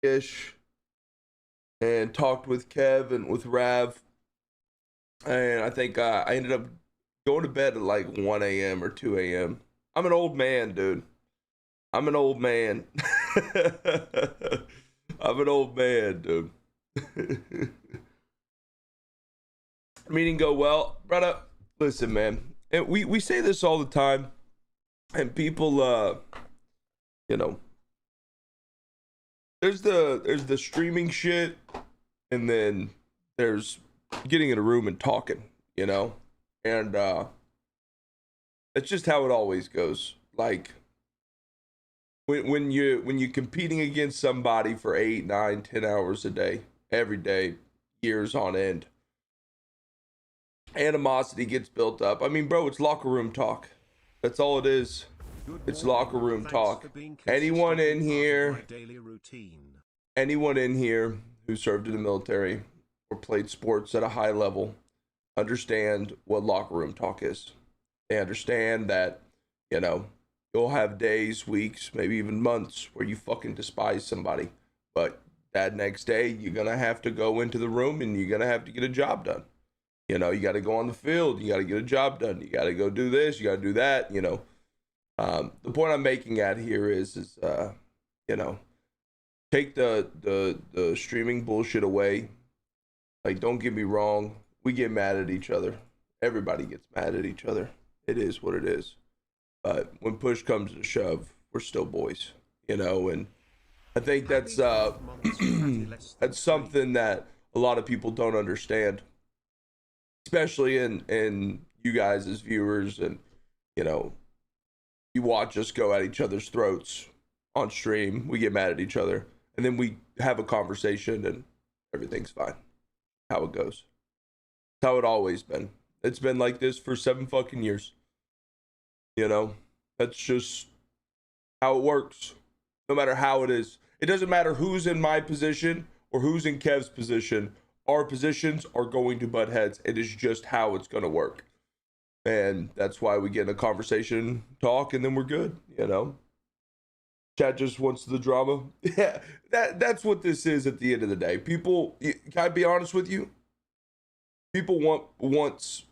ish and talked with Kev and with Rav. And I think I ended up going to bed at like 1 a.m. or 2 a.m. I'm an old man, dude. I'm an old man. I'm an old man, dude. Meeting go well, brother. Listen, man. And we say this all the time, and people, you know, there's the streaming shit, and then there's getting in a room and talking, you know, and that's just how it always goes. Like when you're competing against somebody for 8, 9, 10 hours a day, every day, years on end, animosity gets built up. I mean, bro, it's locker room talk. That's all it is. It's locker room talk. Anyone in here who served in the military or played sports at a high level understand what locker room talk is. They understand that, you know, you'll have days, weeks, maybe even months where you fucking despise somebody. But that next day, you're going to have to go into the room and you're going to have to get a job done. You know, you got to go on the field. You got to get a job done. You got to go do this. You got to do that. You know, the point I'm making at here is you know, take the streaming bullshit away. Like, don't get me wrong. We get mad at each other. Everybody gets mad at each other. It is what it is. But when push comes to shove, we're still boys, you know. And I think that's that's something that a lot of people don't understand, especially in you guys as viewers. And you know, you watch us go at each other's throats on stream. We get mad at each other, and then we have a conversation, and everything's fine. How it goes. It's how it always been. It's been like this for 7 fucking years. You know, that's just how it works. No matter how it is. It doesn't matter who's in my position or who's in Kev's position. Our positions are going to butt heads. It is just how it's going to work. And that's why we get in a conversation, talk, and then we're good, you know. Chat just wants the drama. Yeah, that's what this is at the end of the day. People, can I be honest with you? People wants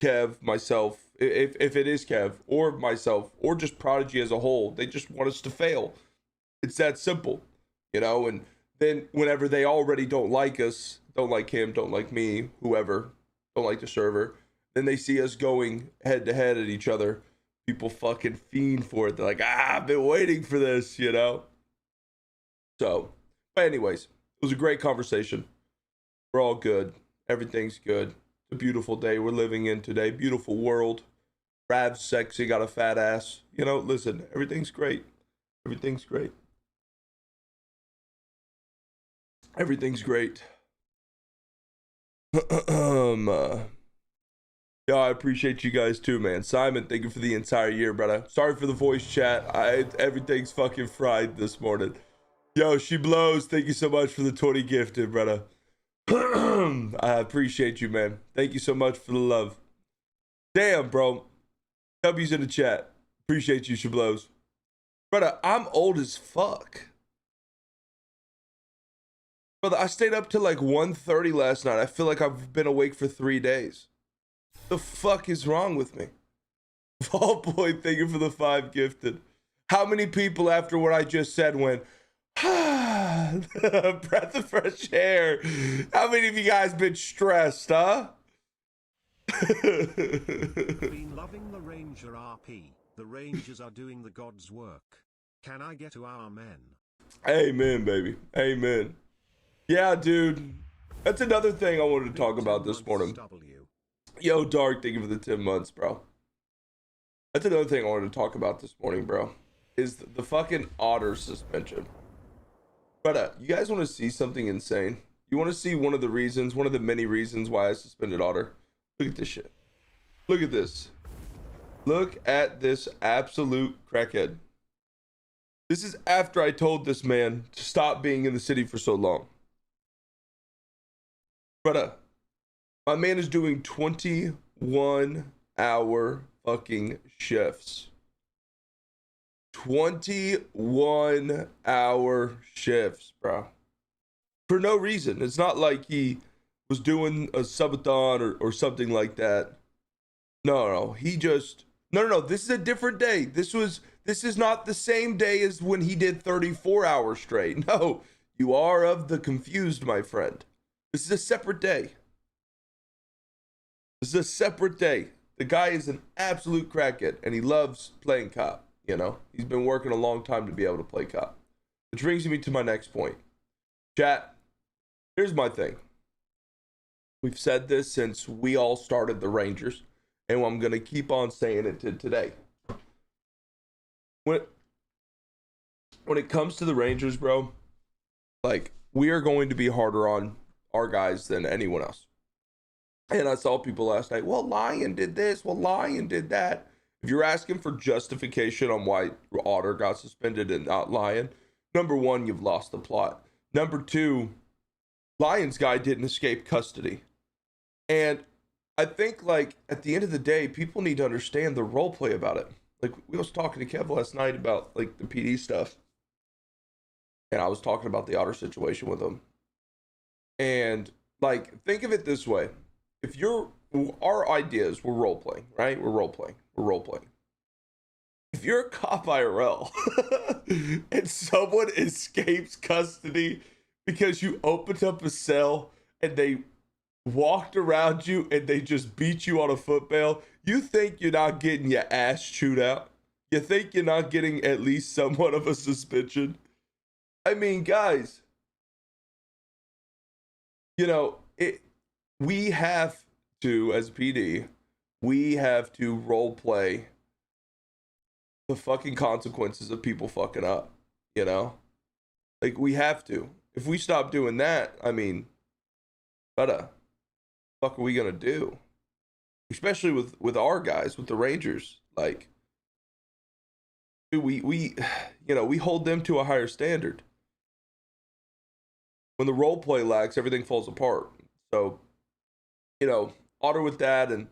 Kev, myself, if it is Kev, or myself, or just Prodigy as a whole, they just want us to fail. It's that simple, you know. And then whenever they already don't like us, don't like him, don't like me, whoever, don't like the server, then they see us going head to head at each other. People fucking fiend for it. They're like, I've been waiting for this, you know. So, but anyways, it was a great conversation. We're all good. Everything's good. It's a beautiful day we're living in today. Beautiful world. Rav's sexy, got a fat ass. You know, listen, everything's great. Everything's great. Everything's great. Yeah, I appreciate you guys too, man. Simon, thank you for the entire year, brother. Sorry for the voice chat. Everything's fucking fried this morning. Yo, she blows. Thank you so much for the 20 gifted, brother. I appreciate you, man. Thank you so much for the love. Damn, bro. W's in the chat. Appreciate you, Shablows. Brother, I'm old as fuck. Brother, I stayed up till like 1:30 last night. I feel like I've been awake for 3 days. The fuck is wrong with me? Fall boy, thank you for the 5 gifted. How many people after what I just said went, breath of fresh air? How many of you guys been stressed, huh? Been loving the Ranger RP. The Rangers are doing the God's work. Can I get to amen? Amen, baby. Amen. Yeah, dude. That's another thing I wanted to talk about this morning. Yo, Dark, thank you for the 10 months, bro. That's another thing I wanted to talk about this morning, bro. Is the fucking Otter suspension. But you guys want to see something insane? You want to see one of the reasons, one of the many reasons why I suspended Otter? Look at this shit. Look at this. Look at this absolute crackhead. This is after I told this man to stop being in the city for so long. Brother, my man is doing 21-hour fucking shifts. 21-hour shifts, bro. For no reason. It's not like he was doing a subathon or something like that. No. He just no. This is a different day. This is not the same day as when he did 34 hours straight. No, you are of the confused, my friend. This is a separate day. This is a separate day. The guy is an absolute crackhead, and he loves playing cop. You know, he's been working a long time to be able to play cop. Which brings me to my next point. Chat, here's my thing. We've said this since we all started the Rangers, and I'm going to keep on saying it to today. When it comes to the Rangers, bro, like, we are going to be harder on our guys than anyone else. And I saw people last night, well, Lion did this, well, Lion did that. If you're asking for justification on why Otter got suspended and not Lion, number one, you've lost the plot. Number two, Lion's guy didn't escape custody. And I think, like, at the end of the day, people need to understand the role play about it. Like, we was talking to Kev last night about, like, the PD stuff. And I was talking about the Otter situation with him. And, like, think of it this way. If our ideas, we're role playing, right? We're role playing. If you're a cop IRL and someone escapes custody because you opened up a cell and they walked around you and they just beat you on a foot bail, you think you're not getting your ass chewed out? You think you're not getting at least somewhat of a suspension? I mean, guys, you know, we have to, as PD, we have to role play the fucking consequences of people fucking up, you know? Like, we have to. If we stop doing that, I mean, what the fuck are we gonna do? Especially with our guys, with the Rangers. Like, dude, we you know, we hold them to a higher standard. When the role play lacks, everything falls apart. So, you know, Otter with that, and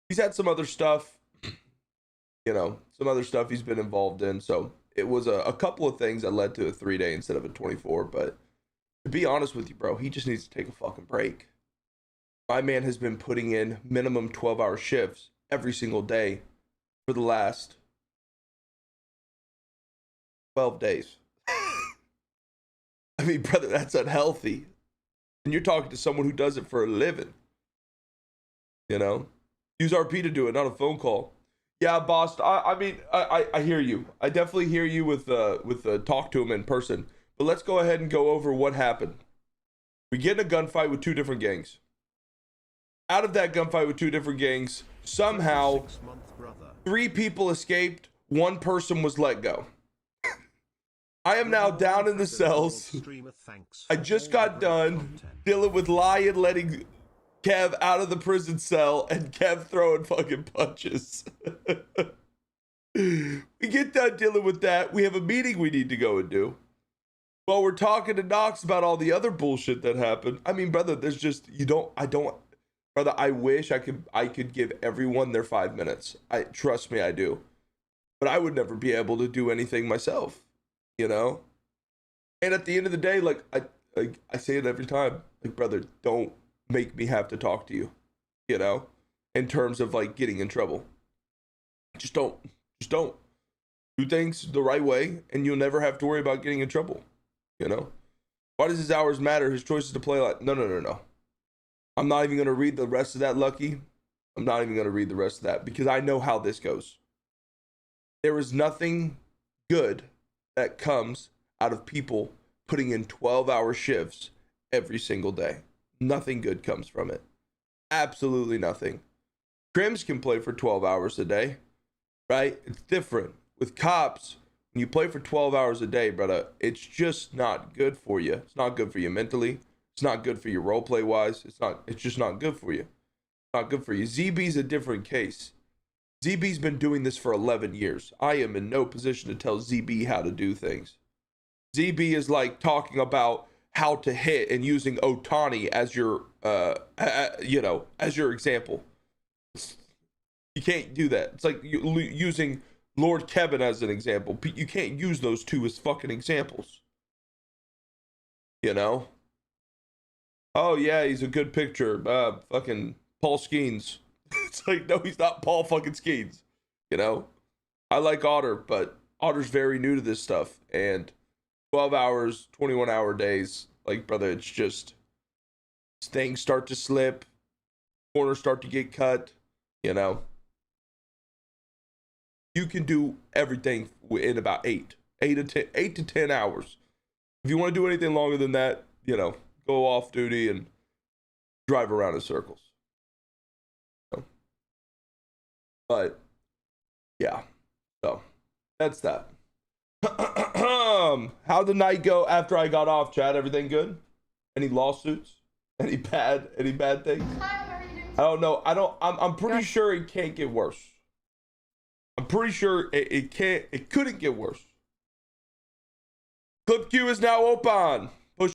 he's had some other stuff, you know, some other stuff he's been involved in. So it was a couple of things that led to a 3-day instead of a 24. But to be honest with you, bro, he just needs to take a fucking break. My man has been putting in minimum 12-hour shifts every single day for the last 12 days. I mean, brother, that's unhealthy. And you're talking to someone who does it for a living. You know? Use RP to do it, not a phone call. Yeah, boss, I mean, I hear you. I definitely hear you with talk to him in person. But let's go ahead and go over what happened. We get in a gunfight with two different gangs. Out of that gunfight with two different gangs, somehow 3 people escaped, 1 person was let go. I am now down in the cells. I just got done dealing with Lion letting Kev out of the prison cell and Kev throwing fucking punches. We get done dealing with that. We have a meeting we need to go and do. While we're talking to Knox about all the other bullshit that happened. I mean, brother, there's just, brother, I wish I could give everyone their 5 minutes. Trust me, I do. But I would never be able to do anything myself. You know, and at the end of the day, like I say it every time, like, brother, don't make me have to talk to you, you know, in terms of like getting in trouble. Just don't do things the right way, and you'll never have to worry about getting in trouble. You know, why does his hours matter? His choices to play like no. I'm not even gonna read the rest of that, Lucky. I'm not even gonna read the rest of that because I know how this goes. There is nothing good that comes out of people putting in 12-hour shifts every single day. Nothing good comes from it. Absolutely nothing. Crims can play for 12 hours a day, right? It's different. With cops, when you play for 12 hours a day, brother, it's just not good for you. It's not good for you mentally. It's not good for you roleplay wise. It's just not good for you. It's not good for you. ZB's a different case. ZB's been doing this for 11 years. I am in no position to tell ZB how to do things. ZB is like talking about how to hit and using Otani as your, as your example. You can't do that. It's like using Lord Kebun as an example. You can't use those two as fucking examples. You know? Oh yeah, he's a good picture. Fucking Paul Skeens. It's like, no, he's not Paul fucking Skeens. You know? I like Otter, but Otter's very new to this stuff. And 12 hours, 21-hour days. Like, brother, it's just things start to slip. Corners start to get cut. You know? You can do everything in about 8 to 10 hours. If you want to do anything longer than that, you know, go off duty and drive around in circles. So, but yeah, so that's that. How'd the night go after I got off, Chad? Everything good? Any lawsuits? Any bad things? I don't know. I'm pretty sure it can't get worse. I'm pretty sure it couldn't get worse. Clip Q is now open.